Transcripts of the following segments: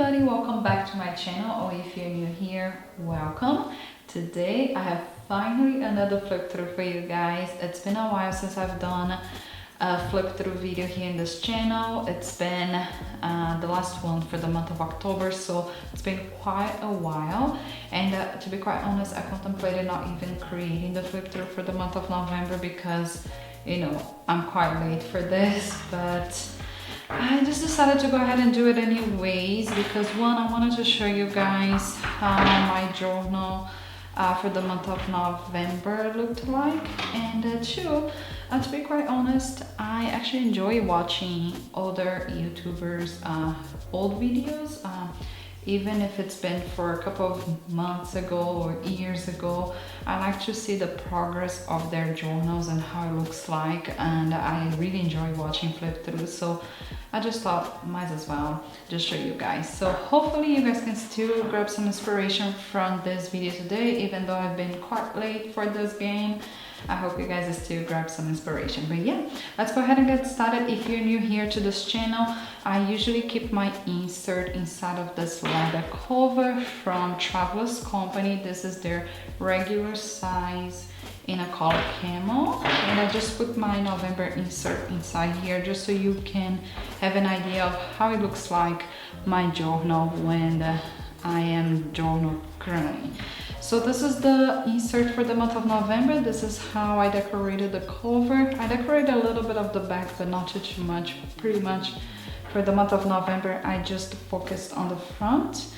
everybody, welcome back to my channel, or if you're new here, welcome. Today I have finally another flip through for you guys. It's been a while since I've done a flip through video here in this channel. It's been the last one for the month of October, so it's been quite a while, and to be quite honest, I contemplated not even creating the flip through for the month of November because, you know, I'm quite late for this, but I just decided to go ahead and do it anyways because one, I wanted to show you guys how my journal for the month of November looked like, and two, to be quite honest, I actually enjoy watching other YouTubers old videos, even if it's been for a couple of months ago or years ago. I like to see the progress of their journals and how it looks like, and I really enjoy watching flip throughs, so I just thought might as well just show you guys. So hopefully you guys can still grab some inspiration from this video today, even though I've been quite late for this game. I hope you guys still grab some inspiration. But yeah, let's go ahead and get started. If you're new here to this channel, I usually keep my insert inside of this leather cover from Traveler's company. This is their regular size in a color camel, and I just put my November insert inside here just so you can have an idea of how it looks like my journal when I am journal currently. So this is the insert for the month of November. This is how I decorated the cover. I decorated a little bit of the back, but not too much. Pretty much for the month of November, I just focused on the front.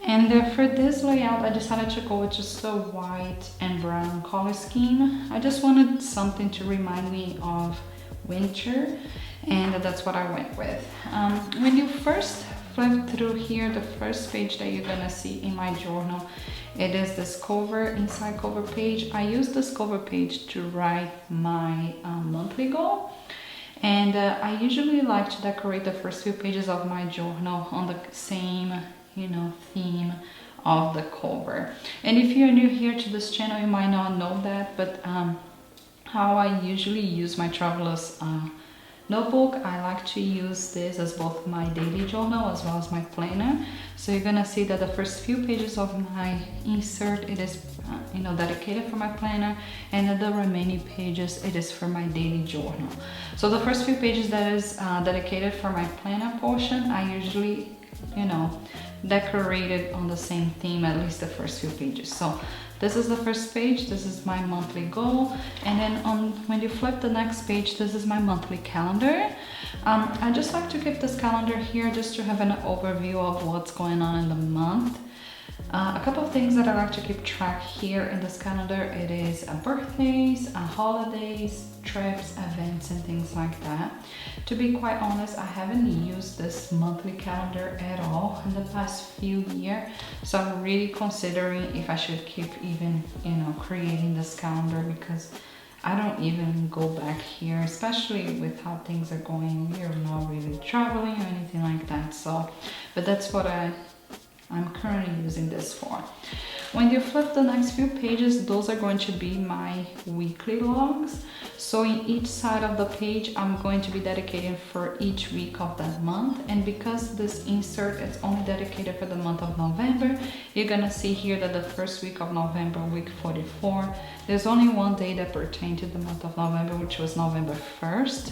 And for this layout, I decided to go with just a white and brown color scheme. I just wanted something to remind me of winter, and that's what I went with. When you first flip through here, the first page that you're gonna see in my journal, it is this cover, inside cover page. I use this cover page to write my monthly goal. And I usually like to decorate the first few pages of my journal on the same, you know, theme of the cover. And if you're new here to this channel, you might not know that, but how I usually use my Traveler's notebook, I like to use this as both my daily journal as well as my planner. So you're gonna see that the first few pages of my insert, it is you know, dedicated for my planner, and the remaining pages, it is for my daily journal. So the first few pages that is dedicated for my planner portion, I usually, you know, decorated on the same theme, at least the first few pages. So this is the first page, this is my monthly goal, and then when you flip the next page, this is my monthly calendar. I just like to keep this calendar here just to have an overview of what's going on in the month. A couple of things that I like to keep track here in this calendar, it is birthdays, holidays, trips, events, and things like that. To be quite honest, I haven't used this monthly calendar at all in the past few years, so I'm really considering if I should keep even, you know, creating this calendar, because I don't even go back here, especially with how things are going. We're not really traveling or anything like that, so, but that's what I'm currently using this for. When you flip the next few pages, those are going to be my weekly logs. So in each side of the page, I'm going to be dedicating for each week of that month. And because this insert is only dedicated for the month of November, you're gonna see here that the first week of November, week 44, there's only one day that pertained to the month of November, which was November 1st.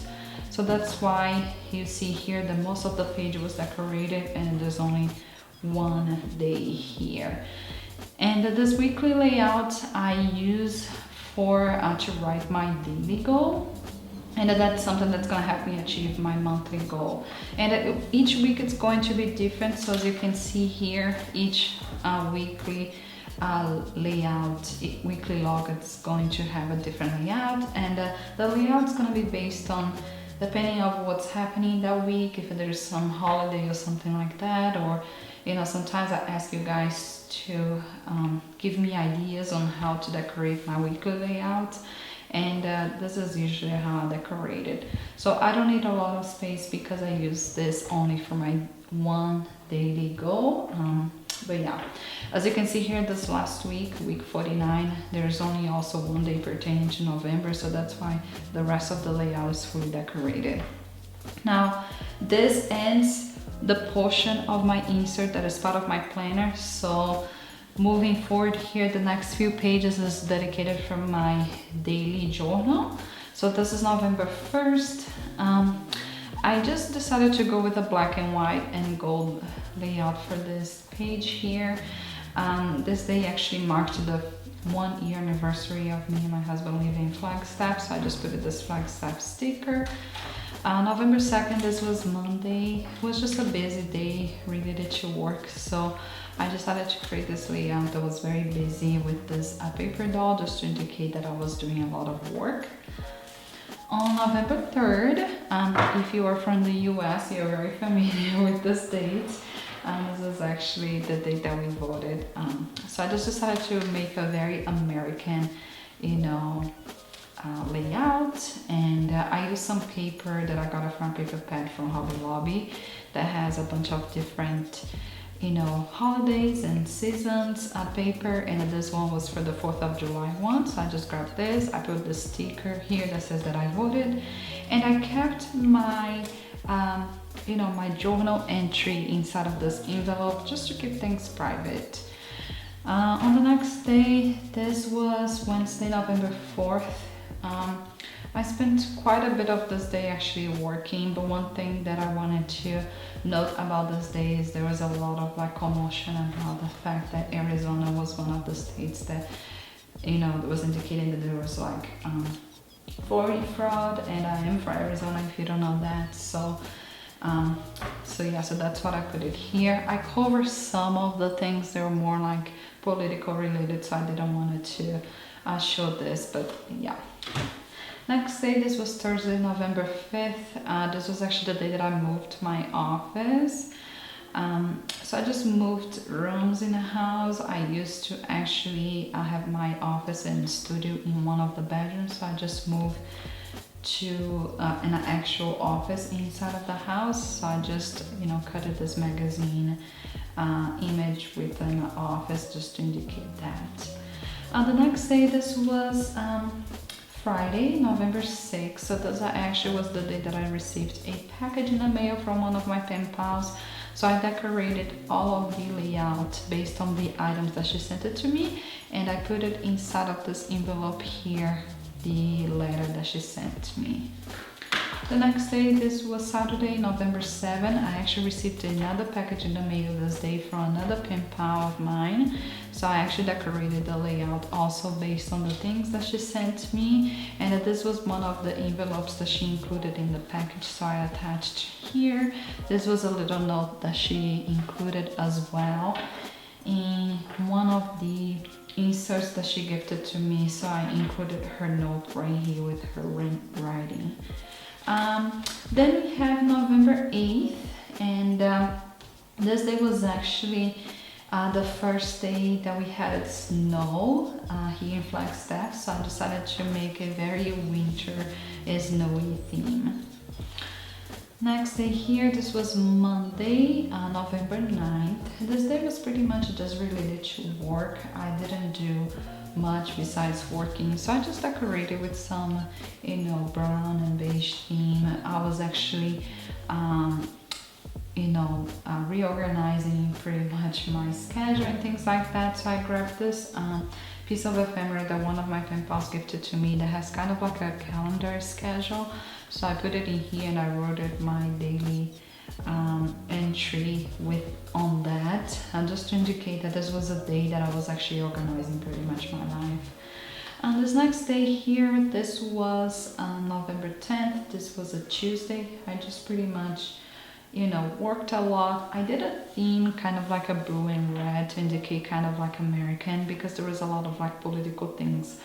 So that's why you see here that most of the page was decorated and there's only one day here. And this weekly layout I use for to write my daily goal, and that's something that's going to help me achieve my monthly goal. And each week it's going to be different, so as you can see here, each weekly layout, weekly log, it's going to have a different layout, and the layout is going to be based on depending on what's happening that week, if there's some holiday or something like that, or, you know, sometimes I ask you guys to give me ideas on how to decorate my weekly layout, and this is usually how I decorate it. So I don't need a lot of space because I use this only for my one daily goal. But yeah, as you can see here, this last week, week 49, there's only also one day pertaining to November, so that's why the rest of the layout is fully decorated. Now, this ends the portion of my insert that is part of my planner. So moving forward here, the next few pages is dedicated from my daily journal. So this is November 1st. I just decided to go with a black and white and gold layout for this page here. This day actually marked the 1 year anniversary of me and my husband living in Flagstaff, so I just put this Flagstaff sticker. November 2nd, this was Monday. It was just a busy day related to work, so I decided to create this layout that was very busy with this paper doll, just to indicate that I was doing a lot of work. On November 3rd, if you are from the US, you're very familiar with this date. This is actually the date that we voted. So I just decided to make a very American, layout, and I used some paper that I got from paper pad from Hobby Lobby that has a bunch of different holidays and seasons paper, and this one was for the 4th of July one, so I just grabbed this. I put the sticker here that says that I voted, and I kept my my journal entry inside of this envelope just to keep things private. On the next day, this was Wednesday, November 4th. I spent quite a bit of this day actually working, but one thing that I wanted to note about this day is there was a lot of commotion about the fact that Arizona was one of the states that that was indicating that there was voting fraud, and I am from Arizona if you don't know that. So that's what I put it here. I covered some of the things that were more political related, so I didn't want to show this, but yeah. Next day, this was Thursday, November 5th. This was actually the day that I moved my office. So I just moved rooms in the house. I used to actually have my office and studio in one of the bedrooms, so I just moved to an actual office inside of the house. So I just cut this magazine image within the office just to indicate that. The next day, this was Friday, November 6th. So this actually was the day that I received a package in the mail from one of my pen pals. So I decorated all of the layout based on the items that she sent it to me, and I put it inside of this envelope here, the letter that she sent to me. The next day, this was Saturday, November 7th. I actually received another package in the mail this day from another pen pal of mine. So I actually decorated the layout also based on the things that she sent me, and that this was one of the envelopes that she included in the package, so I attached here. This was a little note that she included as well in one of the inserts that she gifted to me, so I included her note right here with her writing. Then we have November 8th, and this day was actually the first day that we had snow here in Flagstaff, so I decided to make a very winter snowy theme. Next day here, this was Monday, November 9th. This day was pretty much just related to work. I didn't do much besides working, so I just decorated with some brown and beige theme. I was actually reorganizing pretty much my schedule and things like that. So I grabbed this piece of ephemera that one of my pen pals gifted to me that has kind of like a calendar schedule. So I put it in here and I wrote it my daily entry on that, just to indicate that this was a day that I was actually organizing pretty much my life. And this next day here, this was November 10th. This was a Tuesday. I just pretty much worked a lot. I did a theme kind of like a blue and red to indicate kind of like American, because there was a lot of political things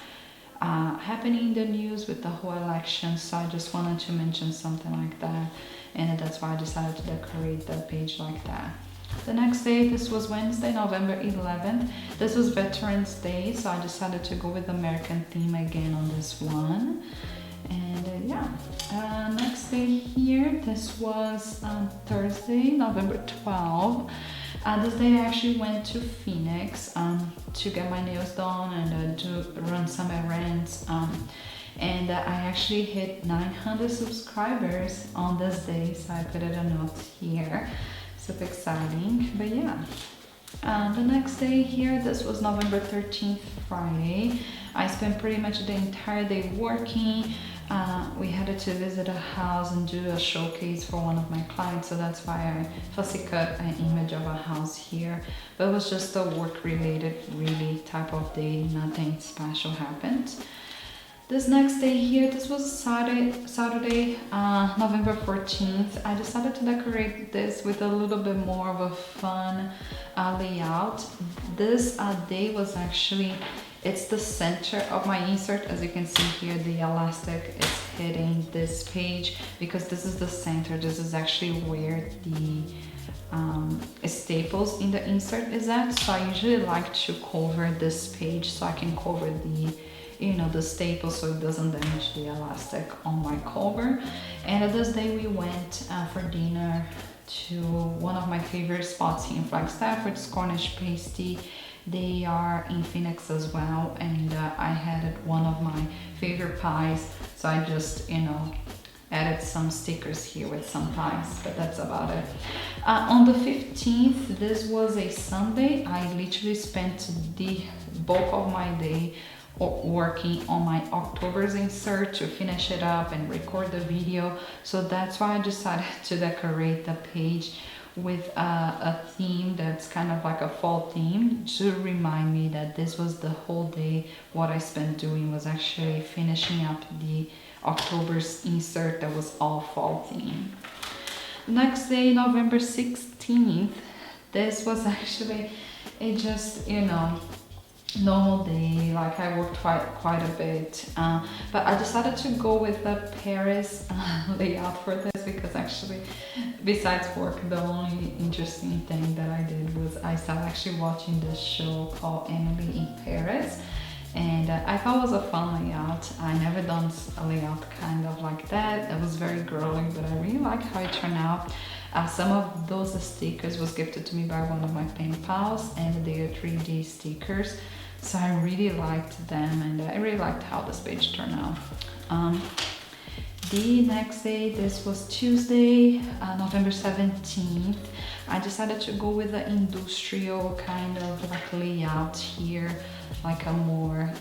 happening in the news with the whole election, so I just wanted to mention something like that, and that's why I decided to decorate the page like that. The next day, this was Wednesday, November 11th. This was Veterans Day, so I decided to go with the American theme again on this one. And next day here, this was Thursday, November 12th. This day I actually went to Phoenix to get my nails done and to run some errands. And I actually hit 900 subscribers on this day, so I put it a note here. super exciting. But yeah, the next day here, this was November 13th, Friday. I spent pretty much the entire day working. We had to visit a house and do a showcase for one of my clients, so that's why I fussy cut an image of a house here. But it was just a work related really type of day, nothing special happened. This next day here, this was Saturday, November 14th. I decided to decorate this with a little bit more of a fun layout. This day was actually, it's the center of my insert. As you can see here, the elastic is hitting this page because this is the center. This is actually where the staples in the insert is at. So I usually like to cover this page so I can cover the the staple so it doesn't damage the elastic on my cover. And this day we went for dinner to one of my favorite spots here in Flagstaff, which is Cornish Pasty. They are in Phoenix as well, and I had one of my favorite pies, so I just added some stickers here with some pies, but that's about it. On the 15th, this was a Sunday. I literally spent the bulk of my day working on my October's insert to finish it up and record the video. So that's why I decided to decorate the page with a theme that's kind of like a fall theme to remind me that this was the whole day. What I spent doing was actually finishing up the October's insert that was all fall theme. Next day, November 16th, this was actually normal day. Like I worked quite a bit, but I decided to go with the Paris layout for this because actually, besides work, the only interesting thing that I did was I started actually watching this show called Emily in Paris, and I thought it was a fun layout. I never done a layout kind of like that. It was very girly, but I really like how it turned out. Some of those stickers was gifted to me by one of my pen pals, and they are 3D stickers. So I really liked them, and I really liked how this page turned out. The next day, this was Tuesday, November 17th. I decided to go with the industrial kind of like layout here, like a more,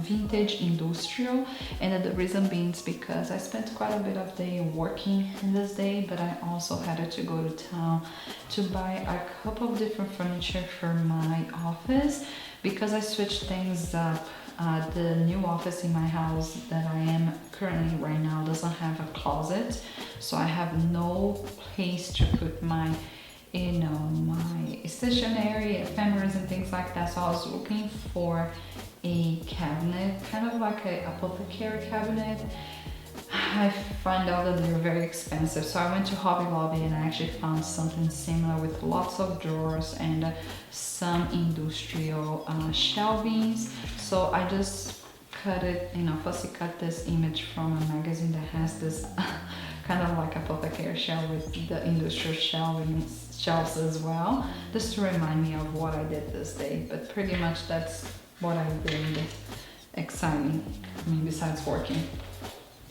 vintage industrial. And the reason being is because I spent quite a bit of day working in this day, but I also had to go to town to buy a couple of different furniture for my office because I switched things up. The new office in my house that I am currently right now doesn't have a closet, so I have no place to put my my stationery, ephemeras and things like that. So I was looking for a cabinet, kind of like a apothecary cabinet. I find out that they're very expensive, so I went to Hobby Lobby and I actually found something similar with lots of drawers and some industrial shelvings. So I just cut it, fussy cut this image from a magazine that has this kind of like apothecary shelf with the industrial shelves as well, just to remind me of what I did this day. But pretty much that's what I did exciting, besides working.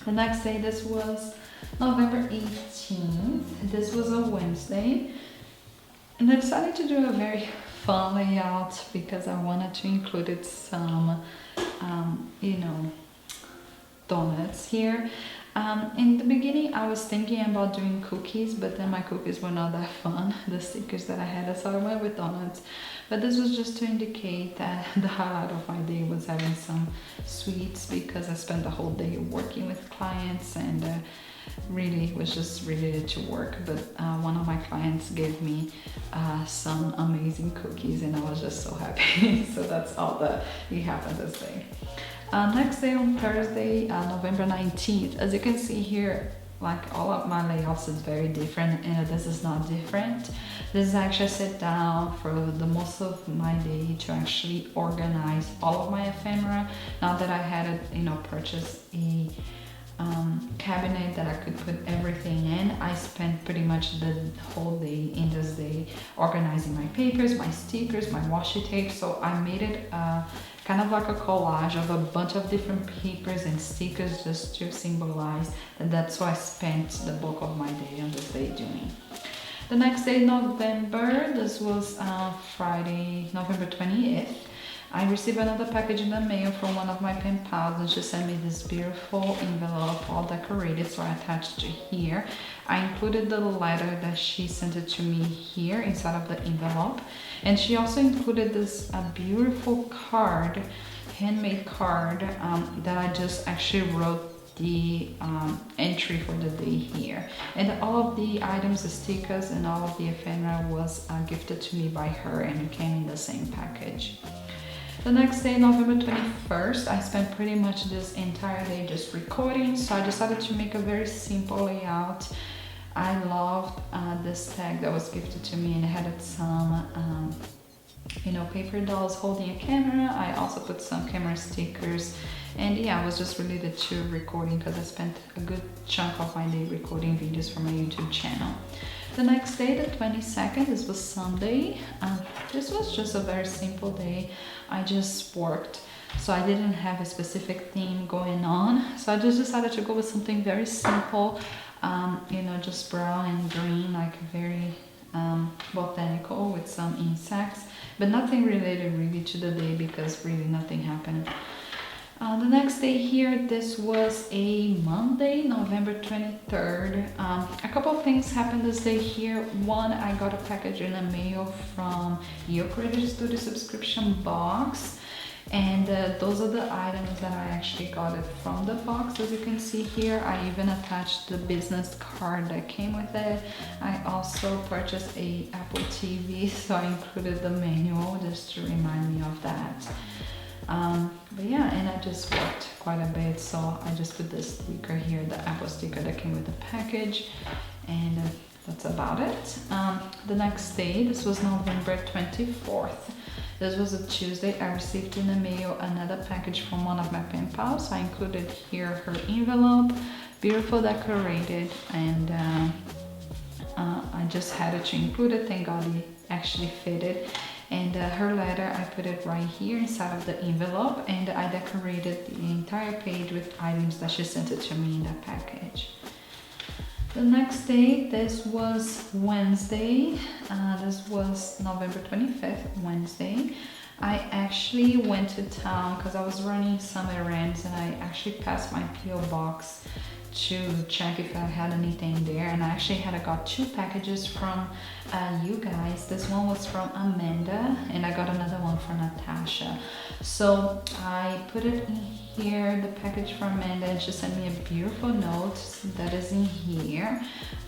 The next day, this was November 18th. This was a Wednesday. And I decided to do a very fun layout because I wanted to include some, donuts here. In the beginning, I was thinking about doing cookies, but then my cookies were not that fun, the stickers that I had, so I went with donuts. But this was just to indicate that the highlight of my day was having some sweets because I spent the whole day working with clients and really was just related to work. But one of my clients gave me some amazing cookies and I was just so happy. So that's all that happened this day. Next day on Thursday, November 19th, as you can see here, like all of my layouts is very different and this is not different. This is actually I sit down for the most of my day to actually organize all of my ephemera. Now that I had purchased a cabinet that I could put everything in, I spent pretty much the whole day in this day organizing my papers, my stickers, my washi tape. So I made it kind of like a collage of a bunch of different papers and stickers just to symbolize that that's what I spent the bulk of my day on this day doing. The next day, November, this was Friday, November 20th. I received another package in the mail from one of my pen pals, and she sent me this beautiful envelope all decorated, so I attached it here. I included the letter that she sent it to me here inside of the envelope, and she also included this beautiful card, handmade card that I just actually wrote the entry for the day here, and all of the items, the stickers and all of the ephemera was gifted to me by her, and it came in the same package. The next day, November 21st, I spent pretty much this entire day just recording, so I decided to make a very simple layout. I loved this tag that was gifted to me, and it had some paper dolls holding a camera. I also put some camera stickers, and yeah, it was just related to recording because I spent a good chunk of my day recording videos for my YouTube channel. The next day, the 22nd, this was Sunday. This was just a very simple day. I just worked, so I didn't have a specific theme going on. So I just decided to go with something very simple, just brown and green, like very botanical with some insects, but nothing related really to the day because really nothing happened. The next day here, this was a Monday, November 23rd. A couple of things happened this day here. One, I got a package in the mail from Your Creator Studio subscription box. And those are the items that I actually got it from the box. As you can see here, I even attached the business card that came with it. I also purchased a Apple TV, so I included the manual just to remind me of that. But yeah, and I just worked quite a bit, so I just put this sticker here, the Apple sticker that came with the package, and that's about it. The next day, this was November 24th. This was a Tuesday. I received in the mail another package from one of my pen pals. I included here her envelope, beautiful decorated, and I just had it to include it. Thank God it actually fitted. And her letter, I put it right here inside of the envelope, and I decorated the entire page with items that she sent it to me in that package. The next day, this was Wednesday. This was November 25th, Wednesday. I actually went to town because I was running some errands, and I actually passed my P.O. box to check if I had anything there, and I actually got two packages from you guys. This one was from Amanda, and I got another one from Natasha. So I put it in here, the package from Amanda, and she sent me a beautiful note that is in here.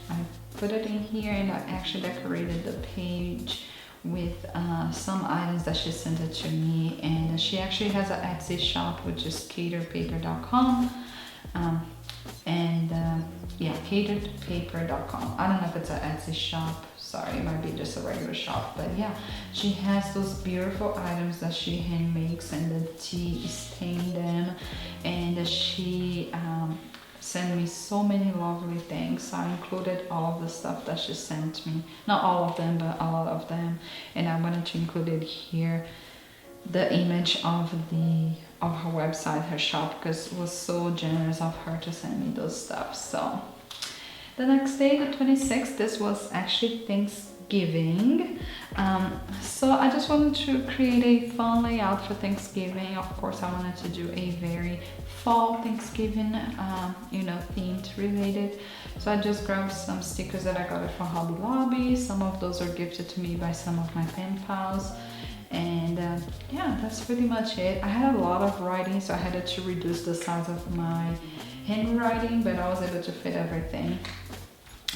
I put it in here, and I actually decorated the page with some items that she sent it to me, and she actually has an Etsy shop, which is cateredpaper.com. cateredpaper.com. I don't know if it's an Etsy shop, sorry, it might be just a regular shop, but yeah, she has those beautiful items that she hand makes, and the tea stained them, and she sent me so many lovely things. So I included all of the stuff that she sent me, not all of them, but a lot of them, and I wanted to include it here, the image of her website, her shop, because it was so generous of her to send me those stuff. So the next day, the 26th, this was actually Thanksgiving. So I just wanted to create a fun layout for Thanksgiving. Of course, I wanted to do a very fall Thanksgiving, themed related. So I just grabbed some stickers that I got it from Hobby Lobby. Some of those are gifted to me by some of my pen pals. And yeah, that's pretty much it. I had a lot of writing, so I had to reduce the size of my handwriting, but I was able to fit everything.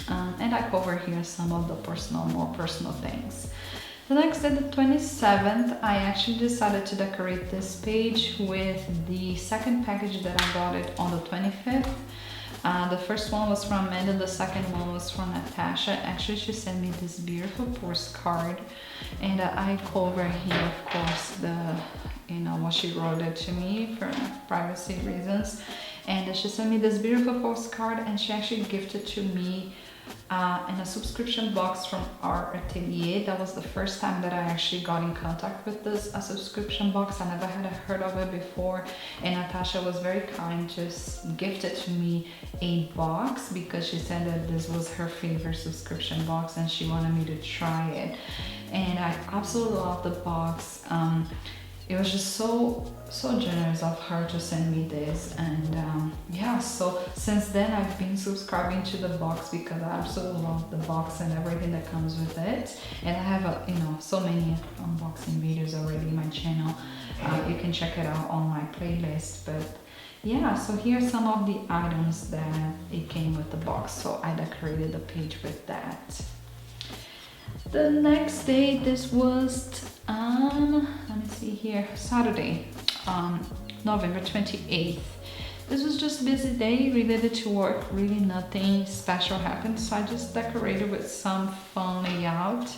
And I cover here some of the more personal things. The next day, the 27th, I actually decided to decorate this page with the second package that I got it on the 25th. The first one was from Amanda, the second one was from Natasha. Actually, she sent me this beautiful postcard, and I cover here, of course, what she wrote it to me for privacy reasons. And she sent me this beautiful postcard, and she actually gifted to me and a subscription box from our atelier. That was the first time that I actually got in contact with this a subscription box. I never had heard of it before, and Natasha was very kind, just gifted to me a box because she said that this was her favorite subscription box and she wanted me to try it. And I absolutely love the box. It was just so generous of her to send me this, and yeah, so since then I've been subscribing to the box because I absolutely love the box and everything that comes with it. And I have so many unboxing videos already in my channel. You can check it out on my playlist. But yeah, so here's some of the items that it came with the box, so I decorated the page with that. The next day, this was let me see here, Saturday, November 28th. This was just a busy day related to work. Really nothing special happened, so I just decorated with some fun layout.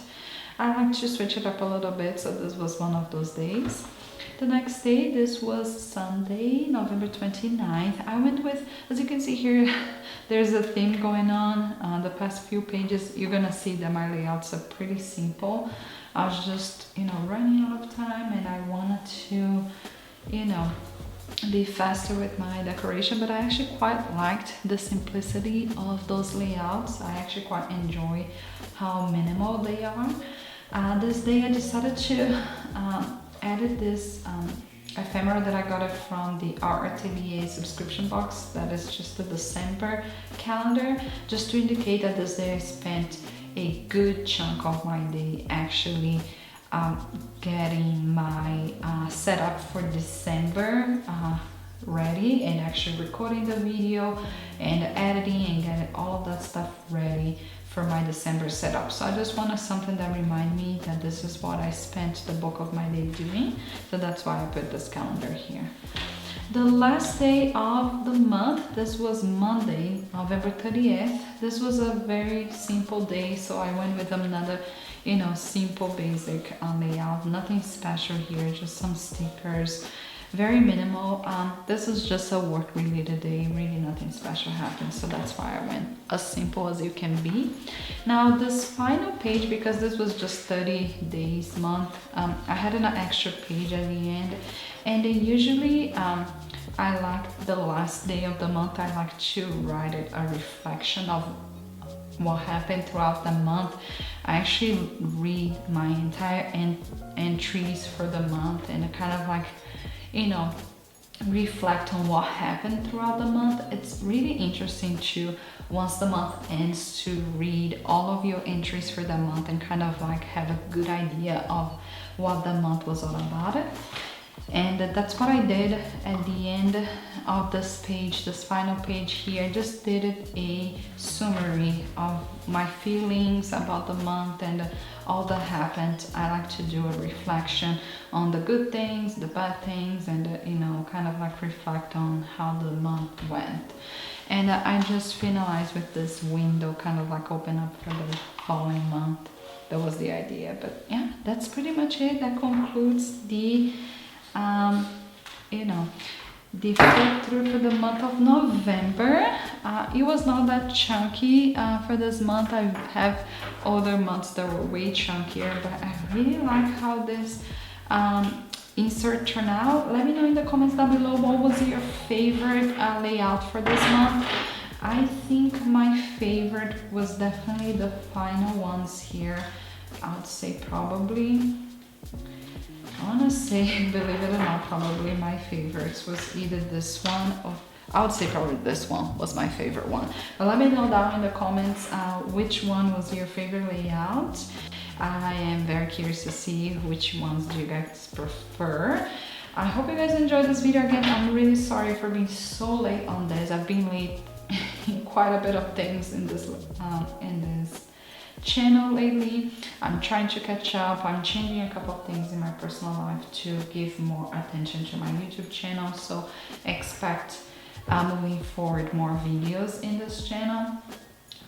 I like to switch it up a little bit, so this was one of those days. The next day, this was Sunday, November 29th. I went with, as you can see here, there's a theme going on. The past few pages, you're gonna see that my layouts are pretty simple. I was just, running out of time, and I wanted to, be faster with my decoration, but I actually quite liked the simplicity of those layouts. I actually quite enjoy how minimal they are. This day I decided to edit this ephemera that I got it from the Art Atelier subscription box. That is just the December calendar, just to indicate that this day I spent a good chunk of my day actually getting my setup for December ready, and actually recording the video and editing and getting all of that stuff ready for my December setup. So I just wanted something that remind me that this is what I spent the bulk of my day doing. So that's why I put this calendar here. The last day of the month, this was Monday, November 30th. This was a very simple day, so I went with another, simple basic layout. Nothing special here, just some stickers. Very minimal. This is just a work related day, really nothing special happened, so that's why I went as simple as you can be. Now this final page, because this was just 30 days month, I had an extra page at the end, and then usually I like the last day of the month, I like to write it a reflection of what happened throughout the month. I actually read my entire entries for the month and kind of like reflect on what happened throughout the month. It's really interesting to, once the month ends, to read all of your entries for the month and kind of like have a good idea of what the month was all about. And that's what I did at the end of this page, this final page here. I just did a summary of my feelings about the month and all that happened. I like to do a reflection on the good things, the bad things, and kind of like reflect on how the month went. And I just finalized with this window, kind of like open up for the following month. That was the idea. But yeah, that's pretty much it. That concludes the the flip through for the month of November. It was not that chunky for this month. I have other months that were way chunkier, but I really like how this insert turned out. Let me know in the comments down below, what was your favorite layout for this month. I think my favorite was definitely the final ones here. I would say probably, I want to say, believe it or not, probably my favorites was either this one or I would say probably this one was my favorite one. But let me know down in the comments which one was your favorite layout. I am very curious to see which ones do you guys prefer. I hope you guys enjoyed this video. Again, I'm really sorry for being so late on this. I've been late in quite a bit of things in this channel lately. I'm trying to catch up. I'm changing a couple of things in my personal life to give more attention to my YouTube channel, so expect moving forward more videos in this channel.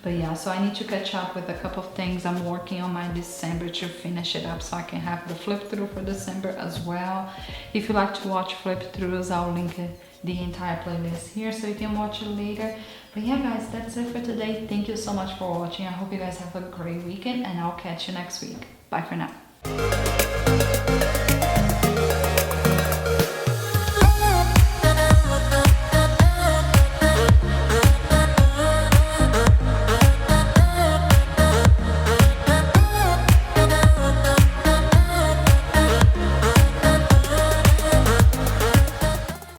But yeah, so I need to catch up with a couple of things. I'm working on my December to finish it up so I can have the flip through for December as well. If you like to watch flip throughs, I'll link the entire playlist here so you can watch it later. But yeah guys, that's it for today. Thank you so much for watching. I hope you guys have a great weekend and I'll catch you next week. Bye for now.